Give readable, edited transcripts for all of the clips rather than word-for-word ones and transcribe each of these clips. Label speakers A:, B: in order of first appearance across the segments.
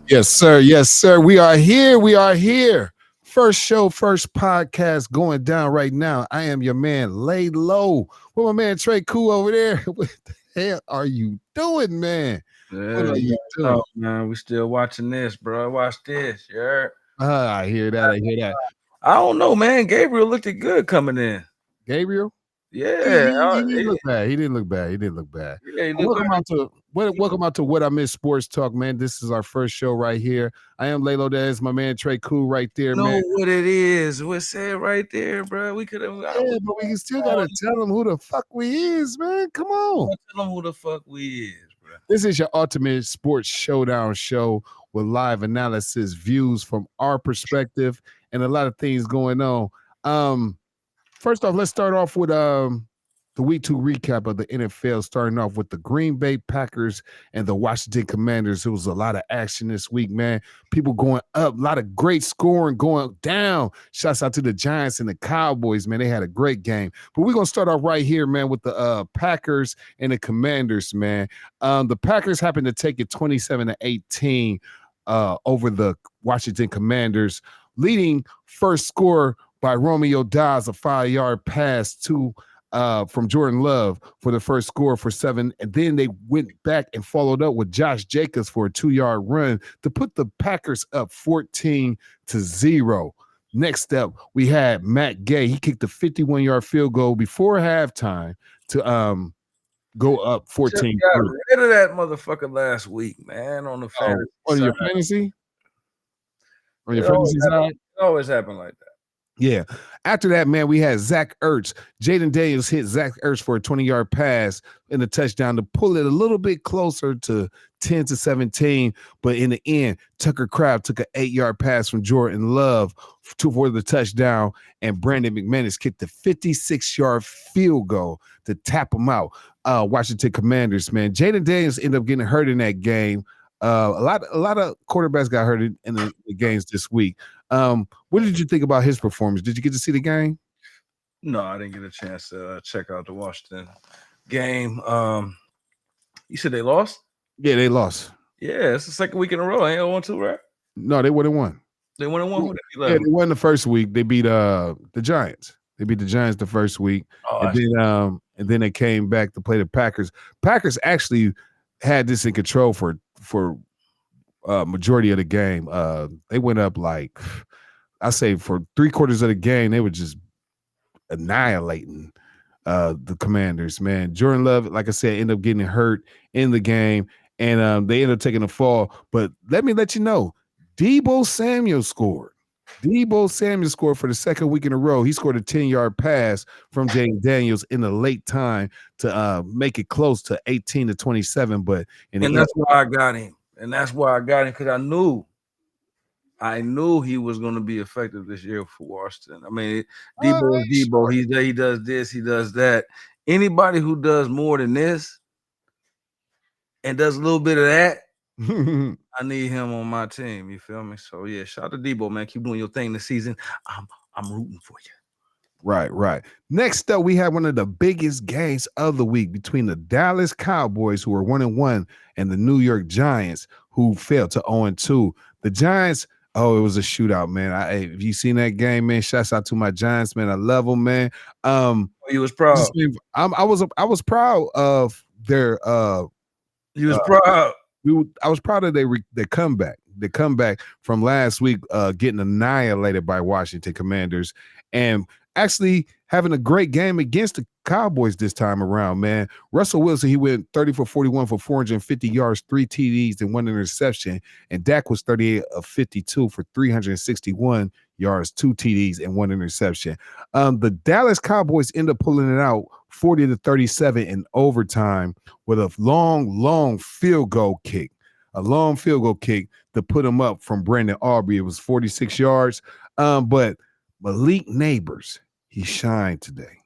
A: Yes, sir. Yes, sir. We are here. We are here. First show, first podcast going down right now. I am your man, Lay Low. With my man Trey Cool over there. What the hell are you doing, man? What
B: Yeah,
A: are you doing?
B: no, man, we still watching this, bro. Watch this, you heard?
A: I hear that. I hear that.
B: I don't know, man. Gabriel looked good coming in.
A: Gabriel?
B: Yeah,
A: He didn't look bad. He didn't look bad. He didn't look bad.
B: yeah, he looked
A: Welcome out to What I Miss Sports Talk, man. This is our first show right here. I am Lalo Dez, my man Trey Cool right there,
B: know
A: man.
B: what it is. What's said right there, bro? We could have.
A: Yeah, but we still gotta tell them who the fuck we is, man. Come on.
B: Tell them who the fuck we is, bro.
A: This is your ultimate sports showdown show with live analysis, views from our perspective, and a lot of things going on. First off, let's start off with the week 2 recap of the NFL, starting off with the Green Bay Packers and the Washington Commanders. There was a lot of action this week, man. People going up, a lot of great scoring going down. Shouts out to the Giants and the Cowboys, man. They had a great game. But we're going to start off right here, man, with the Packers and the Commanders, man. The Packers happened to take it 27-18 over the Washington Commanders, leading first score by Romeo Dobbs, a 5-yard pass to from Jordan Love for the first score for 7. And then they went back and followed up with Josh Jacobs for a 2-yard run to put the Packers up 14-0. Next up, we had Matt Gay. He kicked a 51-yard field goal before halftime to go up 14.
B: Got rid of that motherfucker last week, man, on the fantasy
A: on
B: side.
A: your fantasy? On your fantasy side?
B: It always happen like that.
A: Yeah. After that, man, we had Zach Ertz. Jaden Daniels hit Zach Ertz for a 20-yard pass in the touchdown to pull it a little bit closer to 10-17. But in the end, Tucker Kraft took an 8-yard pass from Jordan Love for the touchdown, and Brandon McManus kicked a 56-yard field goal to tap him out. Washington Commanders, man. Jaden Daniels ended up getting hurt in that game. A lot of quarterbacks got hurt in the games this week. What did you think about his performance? Did you get to see the game?
B: No, I didn't get a chance to check out the Washington game. You said they lost?
A: Yeah, they lost.
B: Yeah, it's the second week in a row. Ain't 0-2, right?
A: No, they wouldn't won.
B: They won and won.
A: Yeah, they won the first week. They beat the Giants. They beat the Giants the first week, and then they came back to play the Packers. Packers actually had this in control for majority of the game. They went up like, I say, for 3/4 of the game, they were just annihilating the Commanders, man. Jordan Love, like I said, ended up getting hurt in the game, and they ended up taking a fall. But let me let you know, Deebo Samuel scored. Deebo Samuel scored for the second week in a row. He scored a 10-yard pass from Jaden Daniels in the late time to make it close to 18-27. But
B: that's why I got him. And that's why I got him, because I knew he was going to be effective this year for Washington. I mean, Deebo is Deebo. He does this, he does that. Anybody who does more than this and does a little bit of that, I need him on my team. You feel me? So yeah, shout out to Deebo, man. Keep doing your thing this season. I'm rooting for you.
A: Right. Next up, we had one of the biggest games of the week between the Dallas Cowboys, who were 1-1, and the New York Giants, who fell to 0-2. The Giants, it was a shootout, man. Have you seen that game, man? Shouts out to my Giants, man. I love them, man.
B: You was proud.
A: I was proud of their.
B: You was proud.
A: I was proud of their comeback. The comeback from last week, getting annihilated by Washington Commanders, and actually having a great game against the Cowboys this time around, man. Russell Wilson, he went 30 for 41 for 450 yards, 3 TDs, and 1 interception. And Dak was 38 of 52 for 361 yards, 2 TDs, and 1 interception. The Dallas Cowboys end up pulling it out 40-37 in overtime with a long field goal kick. A long field goal kick to put him up from Brandon Aubrey. It was 46 yards. But Malik Neighbors, he shined today.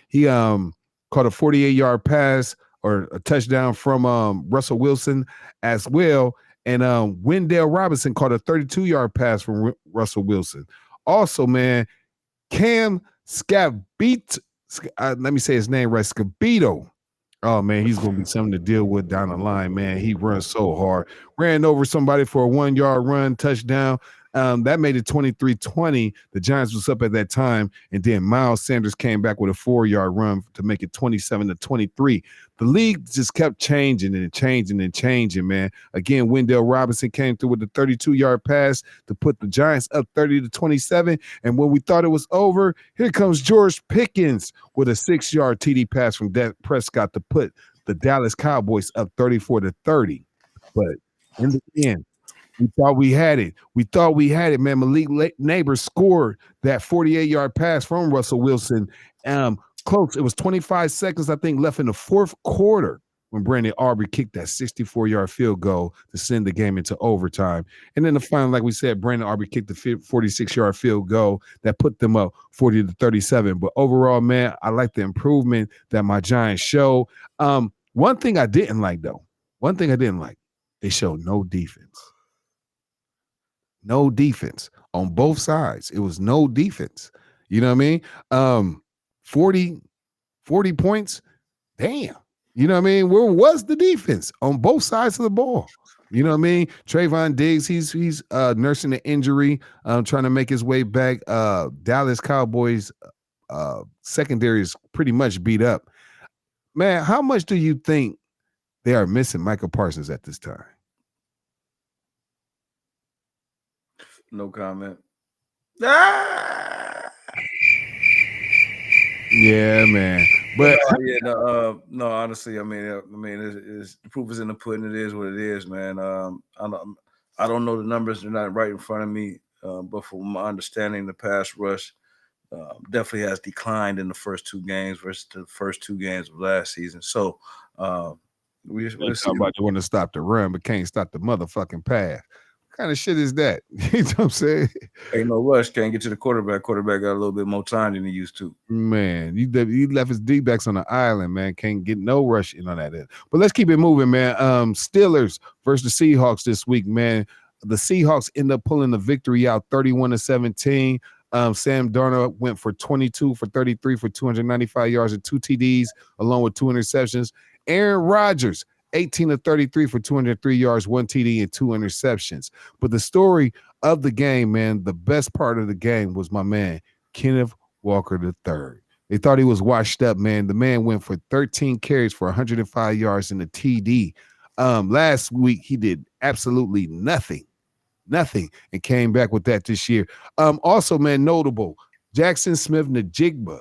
A: He caught a 48-yard pass or a touchdown from Russell Wilson as well. And Wendell Robinson caught a 32-yard pass from Russell Wilson. Also, man, Cam Scabito, let me say his name right, Scabito. Oh, man, he's going to be something to deal with down the line, man. He runs so hard. Ran over somebody for a 1-yard run, touchdown. That made it 23-20. The Giants was up at that time, and then Miles Sanders came back with a 4-yard run to make it 27-23. The league just kept changing, man. Again, Wendell Robinson came through with the 32-yard pass to put the Giants up 30-27. And when we thought it was over, here comes George Pickens with a 6-yard TD pass from Dak Prescott to put the Dallas Cowboys up 34-30. But in the end, we thought we had it. Man. Malik Neighbors scored that 48-yard pass from Russell Wilson. Close. It was 25 seconds, I think, left in the fourth quarter when Brandon Aubrey kicked that 64-yard field goal to send the game into overtime. And then the final, like we said, Brandon Aubrey kicked the 46-yard field goal that put them up 40-37. But overall, man, I like the improvement that my Giants show. One thing I didn't like, they showed no defense. No defense on both sides. It was no defense. You know what I mean? 40 points. Damn. You know what I mean? Where was the defense on both sides of the ball? You know what I mean? Trayvon Diggs, he's nursing an injury, trying to make his way back. Dallas Cowboys secondary is pretty much beat up. Man, how much do you think they are missing Michael Parsons at this time?
B: No comment.
A: Yeah, man. But
B: no, honestly, I mean, it's the proof is in the pudding. It is what it is, man. I don't know the numbers; they're not right in front of me. But from my understanding, the pass rush definitely has declined in the first two games versus the first two games of last season. So we'll see.
A: About to want to stop the run, but can't stop the motherfucking pass. What kind of shit is that? You know what I'm saying?
B: Ain't no rush. Can't get to the quarterback. Quarterback got a little bit more time than he used to.
A: Man, you left his D-backs on the island, man. Can't get no rush in on that end. But let's keep it moving, man. Steelers versus the Seahawks this week, man. The Seahawks end up pulling the victory out 31-17. Sam Darnold went for 22 for 33 for 295 yards and 2 TDs, along with 2 interceptions. Aaron Rodgers, 18-33 for 203 yards, 1 TD, and 2 interceptions. But the story of the game, man, the best part of the game was my man, Kenneth Walker III. They thought he was washed up, man. The man went for 13 carries for 105 yards in the TD. Last week, he did absolutely nothing, and came back with that this year. Also, man, notable, Jackson Smith-Njigba,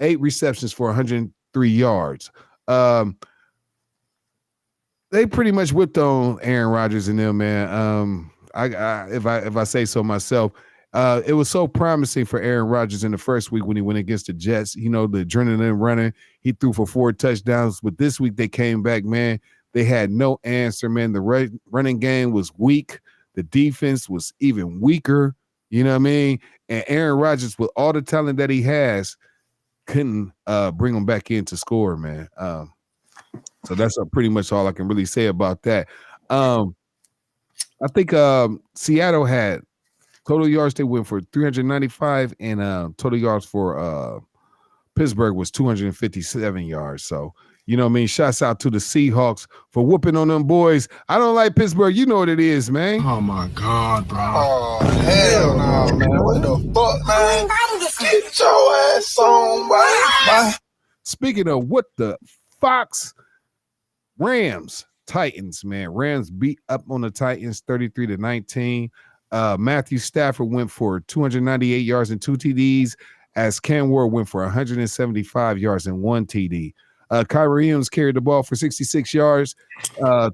A: 8 receptions for 103 yards. They pretty much whipped on Aaron Rodgers and them, man. If I say so myself, it was so promising for Aaron Rodgers in the first week when he went against the Jets. You know, the adrenaline running. He threw for 4 touchdowns. But this week they came back, man. They had no answer, man. The running game was weak. The defense was even weaker. You know what I mean? And Aaron Rodgers, with all the talent that he has, couldn't bring him back in to score, man. So that's pretty much all I can really say about that. I think Seattle had total yards. They went for 395, and total yards for Pittsburgh was 257 yards. So, you know what I mean? Shouts out to the Seahawks for whooping on them boys. I don't like Pittsburgh. You know what it is, man.
C: Oh, my God, bro.
D: Oh, hell no, man. What the fuck, man? Get your ass on, boy.
A: Speaking of what the Fox, Rams, Titans, man. Rams beat up on the Titans 33-19. Matthew Stafford went for 298 yards and 2 TDs, as Cam Ward went for 175 yards and 1 TD. Kyrie Williams carried the ball for 66 yards.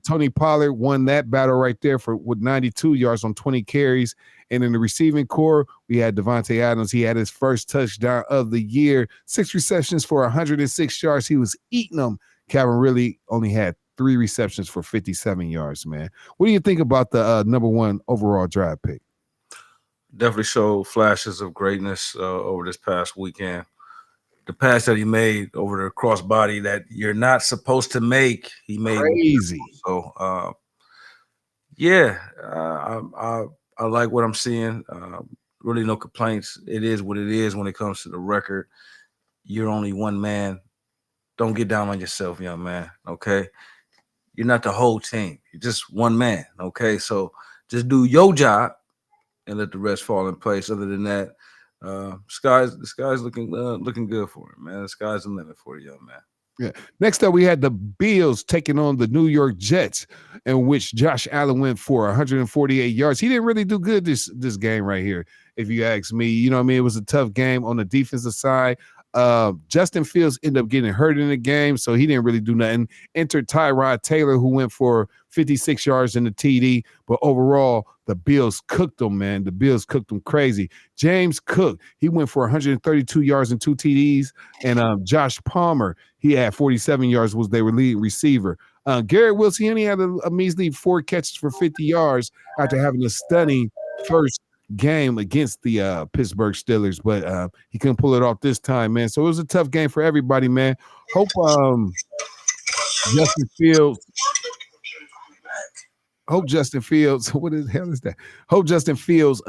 A: Tony Pollard won that battle right there with 92 yards on 20 carries. And in the receiving core, we had Devontae Adams. He had his first touchdown of the year, 6 receptions for 106 yards. He was eating them. Calvin really only had 3 receptions for 57 yards, man. What do you think about the number 1 overall draft pick?
B: Definitely showed flashes of greatness over this past weekend. The pass that he made over the crossbody that you're not supposed to make, he made
A: crazy.
B: So, I like what I'm seeing. Really, no complaints. It is what it is when it comes to the record. You're only one man. Don't get down on yourself, young man. Okay, you're not the whole team. You're just one man. Okay, so just do your job and let the rest fall in place. Other than that, the sky's looking good for him, man. The sky's the limit for the young man.
A: Yeah. Next up, we had the Bills taking on the New York Jets, in which Josh Allen went for 148 yards. He didn't really do good this game right here, if you ask me. You know what I mean? It was a tough game on the defensive side. Justin Fields ended up getting hurt in the game, so he didn't really do nothing. Entered Tyrod Taylor, who went for 56 yards in the TD. But overall, the Bills cooked them, man. The Bills cooked them crazy. James Cook, he went for 132 yards and 2 TDs. And Josh Palmer, he had 47 yards, was their leading receiver. Garrett Wilson, he only had a measly 4 catches for 50 yards after having a stunning first game against the Pittsburgh Steelers, but he couldn't pull it off this time, man. So it was a tough game for everybody, man. Hope Justin Fields. What the hell is that? Hope Justin Fields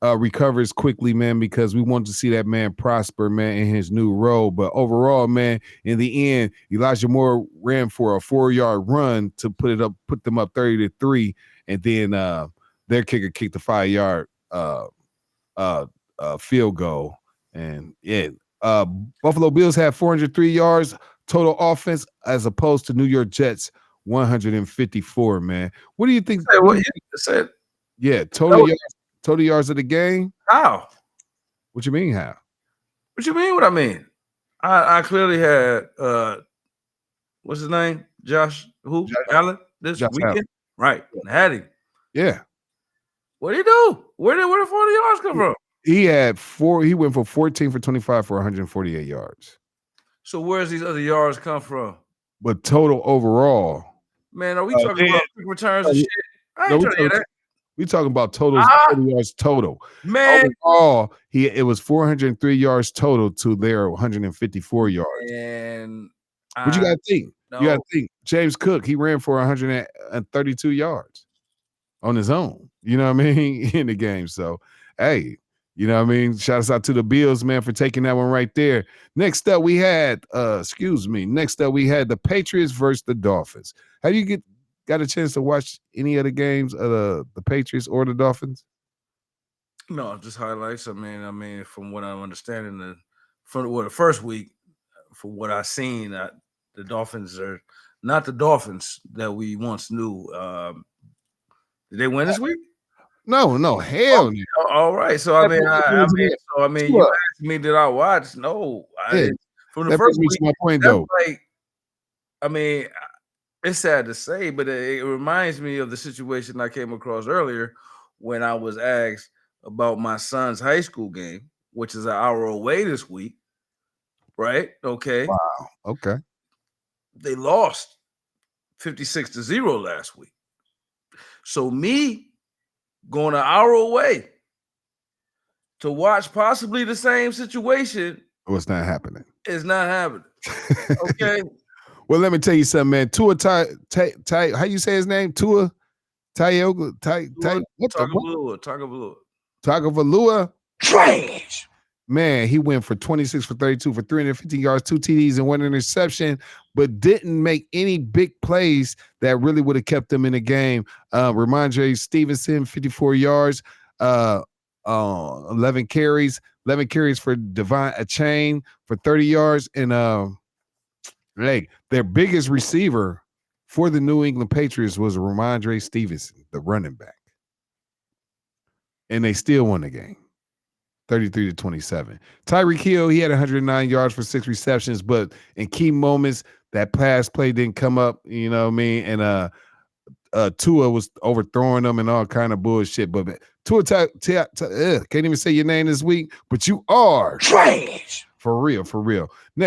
A: recovers quickly, man, because we want to see that man prosper, man, in his new role. But overall, man, in the end, Elijah Moore ran for a 4-yard run to put them up 30-3, and then their kicker kicked the 5-yard field goal. And Buffalo Bills had 403 yards total offense as opposed to New York Jets 154, man. What do you think?
B: What you said?
A: Yeah, total yards of the game.
B: How?
A: What you mean how?
B: What you mean what I mean? I clearly had what's his name? Josh Allen this weekend? Allen. Right. Had him.
A: Yeah.
B: What did he do? Where did the 40 yards come from?
A: He went for 14 for 25 for 148 yards.
B: So where's these other yards come from?
A: But total overall.
B: Man, are we talking about quick returns and shit? I ain't trying to hear that.
A: We talking about total yards total.
B: Man,
A: overall, it was 403 yards total to their 154 yards.
B: And
A: what you gotta think? No. You gotta think. James Cook, he ran for 132 yards on his own. You know what I mean? In the game. So, hey, you know what I mean? Shouts out to the Bills, man, for taking that one right there. Next up, we had the Patriots versus the Dolphins. Have you got a chance to watch any of the games of the Patriots or the Dolphins?
B: No, just highlights. I mean, from what I'm understanding, the first week, from what I've seen, the Dolphins are not the Dolphins that we once knew. Did they win this week?
A: No, hell no.
B: All right. So I mean, you asked me, did I watch? No, I didn't. From the first week,
A: my point though.
B: Like, I mean, it's sad to say, but it reminds me of the situation I came across earlier when I was asked about my son's high school game, which is an hour away this week. Right? Okay.
A: Wow. Okay.
B: They lost 56-0 last week. So me going an hour away to watch possibly the same situation.
A: What's not happening?
B: It's not happening. Okay.
A: Well, let me tell you something, man. Tua how you say his name? Tua Tagovailoa.
D: Trash.
A: Man, he went for 26 for 32 for 350 yards, 2 TDs, and 1 interception, but didn't make any big plays that really would have kept them in the game. Ramondre Stevenson, 54 yards, 11 carries for Devon Achane for 30 yards, and their biggest receiver for the New England Patriots was Ramondre Stevenson, the running back, and they still won the game. 33-27. Tyreek Hill, he had 109 yards for 6 receptions, but in key moments, that pass play didn't come up, you know what I mean? And Tua was overthrowing them and all kind of bullshit. But Tua, can't even say your name this week, but you are
B: Trash.
A: for real, for real. Next.